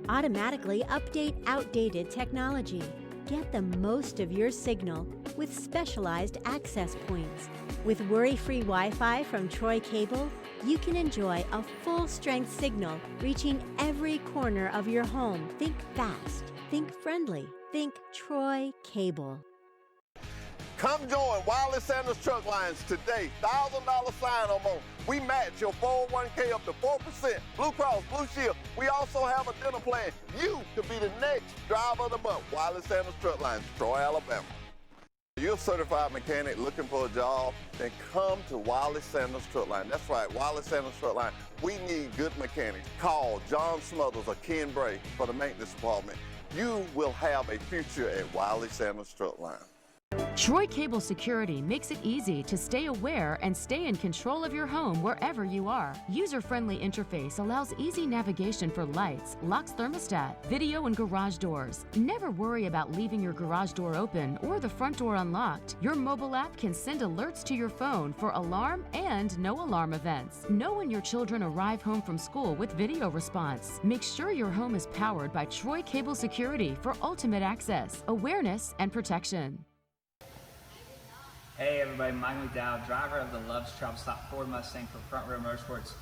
Automatically update outdated technology. Get the most of your signal with specialized access points. With worry-free Wi-Fi from Troy Cable, you can enjoy a full-strength signal reaching every corner of your home. Think fast, think friendly, think Troy Cable. Come join Wiley Sanders Truck Lines today. $1,000 sign-on bonus. We match your 401k up to 4%. Blue Cross Blue Shield. We also have a dental plan. You could be the next driver of the month. Wiley Sanders Truck Lines, Troy, Alabama. You're a certified mechanic looking for a job, then come to Wiley Sanders Truck Line. That's right, Wiley Sanders Truck Line. We need good mechanics. Call John Smothers or Ken Bray for the maintenance department. You will have a future at Wiley Sanders Truck Line. Troy Cable Security makes it easy to stay aware and stay in control of your home wherever you are. User-friendly interface allows easy navigation for lights, locks thermostat, video, and garage doors. Never worry about leaving your garage door open or the front door unlocked. Your mobile app can send alerts to your phone for alarm and no alarm events. Know when your children arrive home from school with video response. Make sure your home is powered by Troy Cable Security for ultimate access, awareness, and protection. Hey everybody, Mike McDowell, driver of the Love's Travel Stop Ford Mustang for Front Row Motorsports.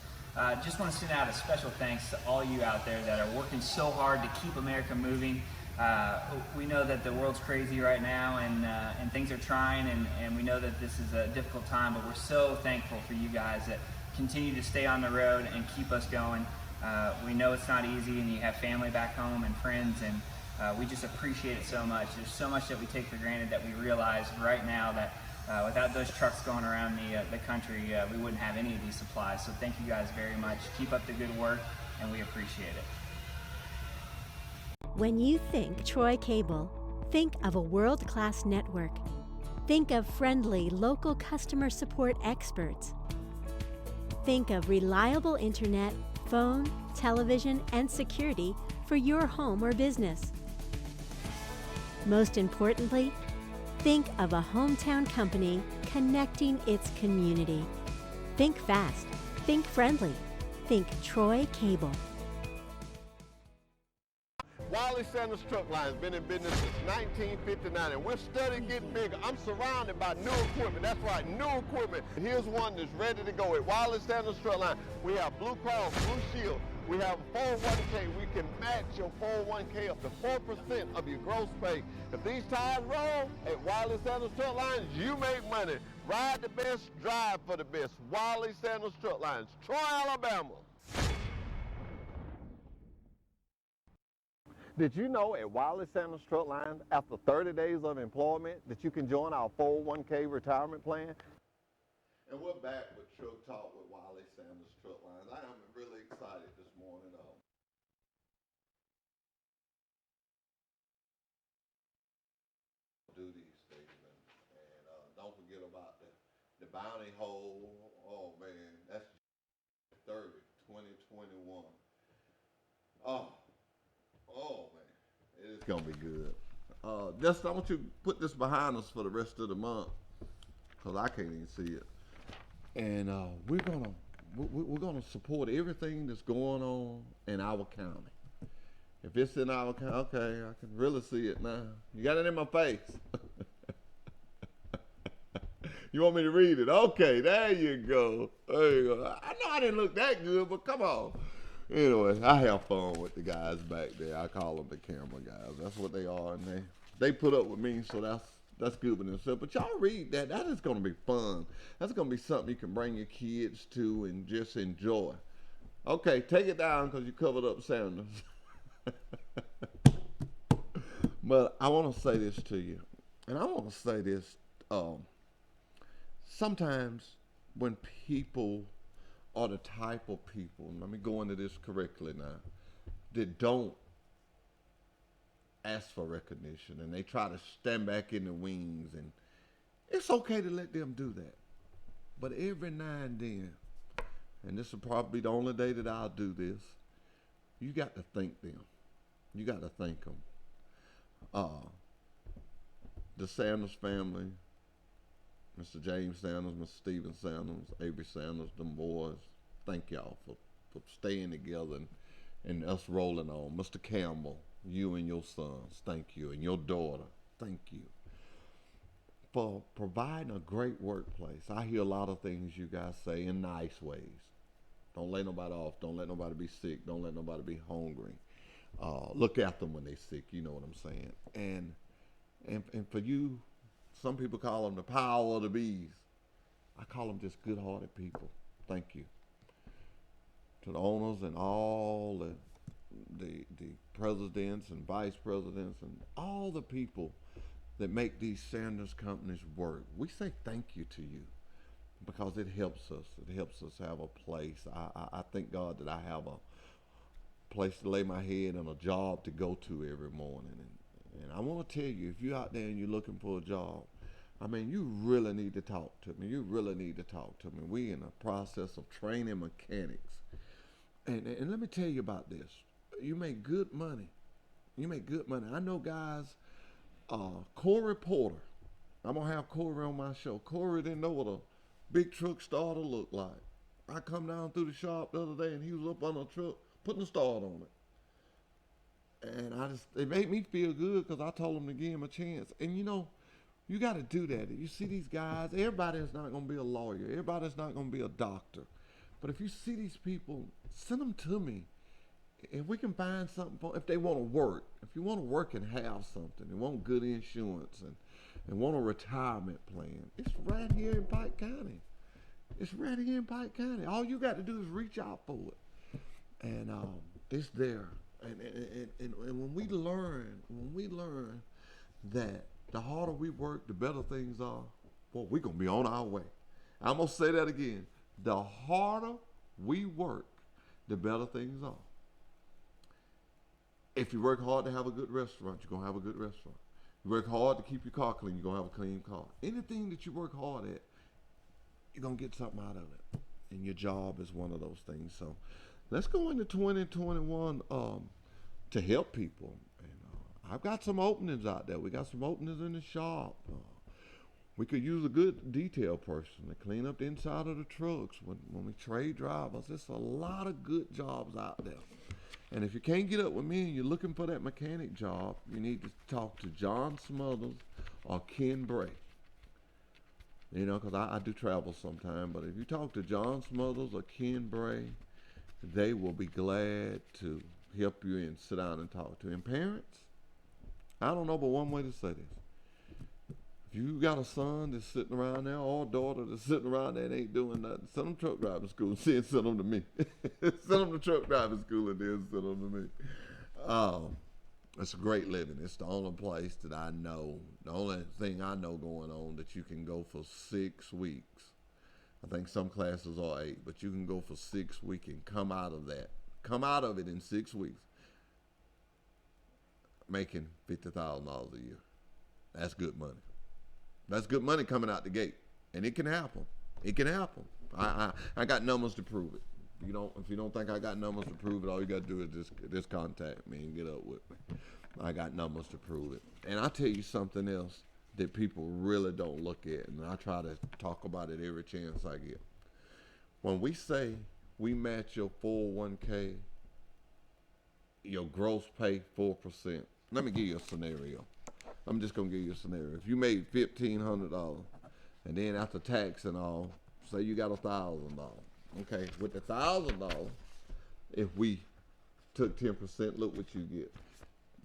Just want to send out a special thanks to all you out there that are working so hard to keep America moving. We know that the world's crazy right now and things are trying, and we know that this is a difficult time, but we're so thankful for you guys that continue to stay on the road and keep us going. We know it's not easy and you have family back home and friends, and we just appreciate it so much. There's so much that we take for granted that we realize right now that without those trucks going around the country, we wouldn't have any of these supplies. So thank you guys very much. Keep up the good work, and we appreciate it. When you think Troy Cable, think of a world-class network. Think of friendly local customer support experts. Think of reliable internet, phone, television, and security for your home or business. Most importantly, think of a hometown company connecting its community. Think fast, think friendly, think Troy Cable. Wiley Sanders Truck Line has been in business since 1959, and we're steadily getting bigger. I'm surrounded by new equipment. That's right, new equipment. Here's one that's ready to go. At Wiley Sanders Truck Line, we have Blue Cross Blue Shield. We have a 401k. We can match your 401k up to 4% of your gross pay. If these tires roll at Wiley Sanders Truck Lines, you make money. Ride the best, drive for the best. Wiley Sanders Truck Lines, Troy, Alabama. Did you know at Wiley Sanders Truck Lines, after 30 days of employment, that you can join our 401k retirement plan? And we're back with Truck Talk with Wiley Sanders Truck Lines. I am really excited this morning. Duty statement, and don't forget about the bounty hole. Oh man, that's 30, 2021. Oh man, it is gonna be good. Just I want you to put this behind us for the rest of the month, cause I can't even see it. And we're gonna support everything that's going on in our county. If it's in our county, okay, I can really see it now. You got it in my face. You want me to read it? Okay, there you go. There you go. I know I didn't look that good, but come on. Anyway, I have fun with the guys back there. I call them the camera guys. That's what they are, and they put up with me, so that's good with themselves. But y'all read that. That is going to be fun. That's going to be something you can bring your kids to and just enjoy. Okay, take it down because you covered up Sanders. But I want to say this to you, and I want to say this. Sometimes when people are the type of people, and let me go into this correctly now, that don't ask for recognition and they try to stand back in the wings, and it's okay to let them do that. But every now and then, and this will probably be the only day that I'll do this, you got to thank them. You got to thank them. The Sanders family, Mr. James Sanders, Mr. Stephen Sanders, Avery Sanders, them boys, thank y'all for staying together and us rolling on. Mr. Campbell, you and your sons, thank you. And your daughter, thank you. For providing a great workplace. I hear a lot of things you guys say in nice ways. Don't lay nobody off. Don't let nobody be sick. Don't let nobody be hungry. Look after them when they're sick. You know what I'm saying. And for you, some people call them the power of the bees. I call them just good-hearted people. Thank you. To the owners and all the presidents and vice presidents and all the people that make these Sanders companies work. We say thank you to you because it helps us. It helps us have a place. I thank God that I have a place to lay my head and a job to go to every morning. And I want to tell you, if you're out there and you're looking for a job, I mean, you really need to talk to me. You really need to talk to me. We in the process of training mechanics. And let me tell you about this. You make good money. You make good money. I know guys, Corey Porter. I'm going to have Corey on my show. Corey didn't know what a big truck starter looked like. I come down through the shop the other day and he was up on a truck putting a start on it. And it made me feel good because I told him to give him a chance. And you know, you got to do that. You see these guys, everybody's not going to be a lawyer. Everybody's not going to be a doctor. But if you see these people, send them to me. If we can find something for, if they want to work, if you want to work and have something, and want good insurance and want a retirement plan, it's right here in Pike County. It's right here in Pike County. All you got to do is reach out for it. And it's there. And when we learn that the harder we work, the better things are, boy, we're going to be on our way. I'm going to say that again. The harder we work, the better things are. If you work hard to have a good restaurant, you're going to have a good restaurant. You work hard to keep your car clean, you're going to have a clean car. Anything that you work hard at, you're going to get something out of it. And your job is one of those things. So let's go into 2021 to help people. And I've got some openings out there. We got some openings in the shop. We could use a good detail person to clean up the inside of the trucks when we trade drivers. There's a lot of good jobs out there. And if you can't get up with me and you're looking for that mechanic job, you need to talk to John Smothers or Ken Bray. You know, because I do travel sometime. But if you talk to John Smothers or Ken Bray, they will be glad to help you and sit down and talk to you. And parents, I don't know but one way to say this. If you got a son that's sitting around there or a daughter that's sitting around there and ain't doing nothing, send them to truck driving school and send them to me. Send them to truck driving school and then send them to me. It's a great living. It's the only place that I know, the only thing I know going on that you can go for 6 weeks. I think some classes are 8, but you can go for 6 weeks and come out of it in 6 weeks making $50,000 a year. That's good money. That's good money coming out the gate, and it can happen. It can happen. I got numbers to prove it. If you don't think I got numbers to prove it, all you got to do is just contact me and get up with me. I got numbers to prove it. And I'll tell you something else that people really don't look at, and I try to talk about it every chance I get. When we say we match your 401k, your gross pay 4%. Let me give you a scenario. I'm just going to give you a scenario. If you made $1,500 and then after tax and all, say you got $1,000. Okay, with the $1,000, if we took 10%, look what you get.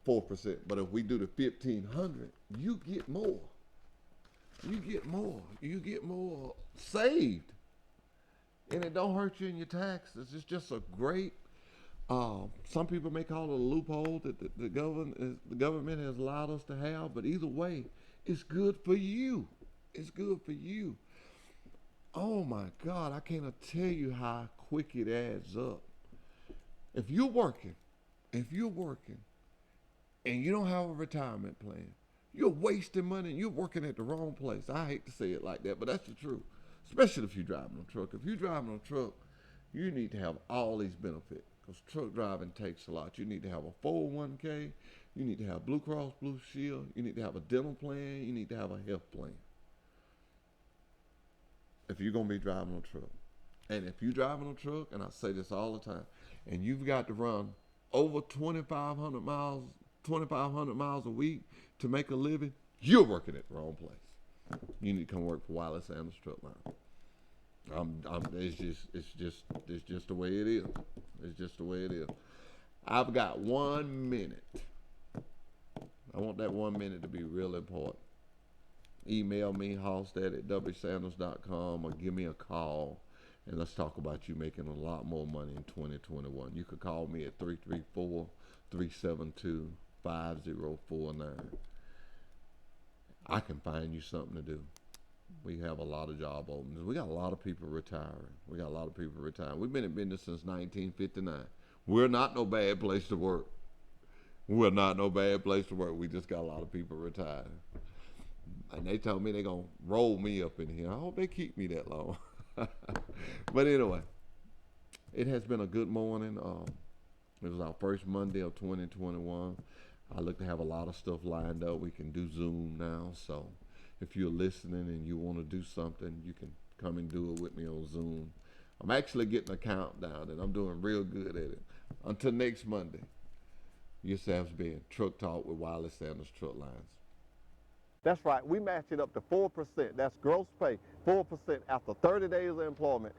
4%. But if we do the 1,500, you get more. You get more. You get more saved. And it don't hurt you in your taxes. It's just a great, some people may call it a loophole that the government has allowed us to have, but either way, it's good for you. It's good for you. Oh my God, I can't tell you how quick it adds up. If you're working and you don't have a retirement plan, you're wasting money and you're working at the wrong place. I hate to say it like that, but that's the truth. Especially if you're driving a truck. If you're driving a truck, you need to have all these benefits because truck driving takes a lot. You need to have a 401k. You need to have Blue Cross Blue Shield. You need to have a dental plan. You need to have a health plan. If you're going to be driving a truck. And if you're driving a truck, and I say this all the time, and you've got to run over 2,500 miles a week to make a living, you're working at the wrong place. You need to come work for Wiley Sanders Truck Line. It's just the way it is. It's just the way it is. I've got 1 minute. I want that 1 minute to be real important. Email me, Halstead@wsanders.com, or give me a call, and let's talk about you making a lot more money in 2021. You could call me at 334-372-5049. I can find you something to do. We have a lot of job openings. We got a lot of people retiring. We've been in business since 1959. We're not no bad place to work. We just got a lot of people retiring. And they told me they're going to roll me up in here. I hope they keep me that long. But anyway, it has been a good morning. It was our first Monday of 2021. I look to have a lot of stuff lined up. We can do Zoom now. So if you're listening and you want to do something, you can come and do it with me on Zoom. I'm actually getting a countdown, and I'm doing real good at it. Until next Monday, yourselves being Truck Talk with Wiley Sanders Truck Lines. That's right. We match it up to 4%. That's gross pay, 4% after 30 days of employment.